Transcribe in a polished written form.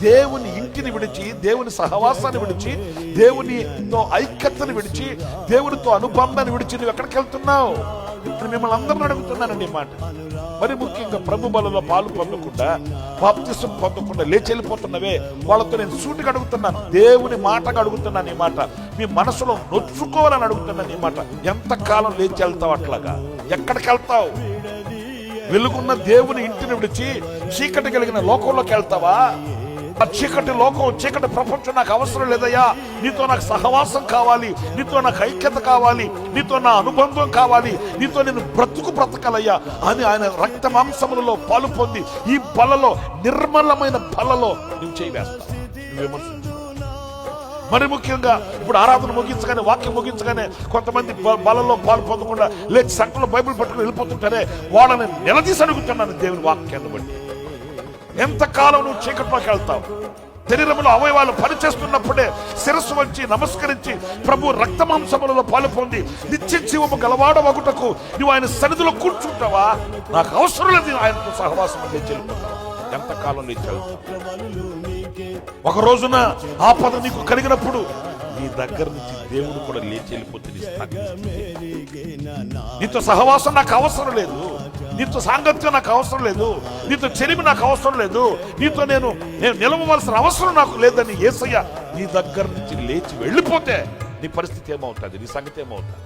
దేవుని ఇంటిని విడిచి, దేవుని సహవాసాన్ని విడిచి, దేవునితో ఐక్యతను విడిచి, దేవునితో అనుబంధాన్ని విడిచి నువ్వు ఎక్కడికి వెళ్తున్నావు? మిమ్మల్ని అందరిని అడుగుతున్నానండి ఈ మాట. మరి ముఖ్యంగా ప్రభు బలలో పాలు పొందకుండా, బాప్తిసం పొందకుండా లేచి వెళ్ళిపోతున్నవే వాళ్ళతో నేను సూటిగా అడుగుతున్నాను, దేవుని మాటగా అడుగుతున్నాను ఈ మాట. మీ మనసులో నొచ్చుకోవాలని అడుగుతున్నాను ఈ మాట. ఎంతకాలం లేచి వెళ్తావు? అట్లాగా ఎక్కడికి వెళ్తావు? వెలుగున్న దేవుని ఇంటిని విడిచి చీకటి కలిగిన లోకంలోకి వెళ్తావా? ఆ చీకటి లోకం, చీకటి ప్రపంచం నాకు అవసరం లేదయ్యా. నీతో నాకు సహవాసం కావాలి, నీతో నాకు ఐక్యత కావాలి, నీతో నా అనుబంధం కావాలి, నీతో నేను బ్రతకాలయ్యా అని ఆయన రక్త మాంసములలో పాలు పొంది ఈ బలలో, నిర్మలమైన బలలో నువ్వు చేయి వేస్తావు. నువ్వేమో మరి ముఖ్యంగా ఇప్పుడు ఆరాధన ముగించగానే, వాక్యం ముగించగానే కొంతమంది బలలో పాలు పొందకుండా లేచి సంఖ్యలో బైబిల్ పట్టుకుని వెళ్ళిపోతుంటారే, వాళ్ళని నిలదీసి అడుగుతున్నాను దేవుని వాక్యాన్ని బట్టి. ఎంతకాలం నువ్వు చీకట్లోకి వెళ్తావు? శరీరంలో అవయవాలు పనిచేస్తున్నప్పుడే శిరస్సు వంచి నమస్కరించి ప్రభు రక్త మాంసములలో పాలు పొంది నిత్య జీవము గలవాడవగుటకు నువ్వు ఆయన సన్నిధిలో కూర్చుంటావా? నాకు అవసరం లేదు ఆయనతో సహవాసం లేచి వెళ్ళిపోతావా? ఎంతకాలం లేచి వెళ్తావు? ఒక రోజున ఆపద నీకు కలిగినప్పుడు నీ దగ్గర నుంచి దేవుడు కూడా లేచి వెళ్ళిపోతే నీతో సహవాసం నాకు అవసరం లేదు, నీతో సాంగత్యం నాకు అవసరం లేదు, నీతో చెలిమి నాకు అవసరం లేదు, నీతో నేను నిలవవలసిన అవసరం నాకు లేదని యేసయ్య నీ దగ్గర నుంచి లేచి వెళ్ళిపోతే నీ పరిస్థితి ఏమవుతుంది? నీ సంగతి ఏమవుతుంది?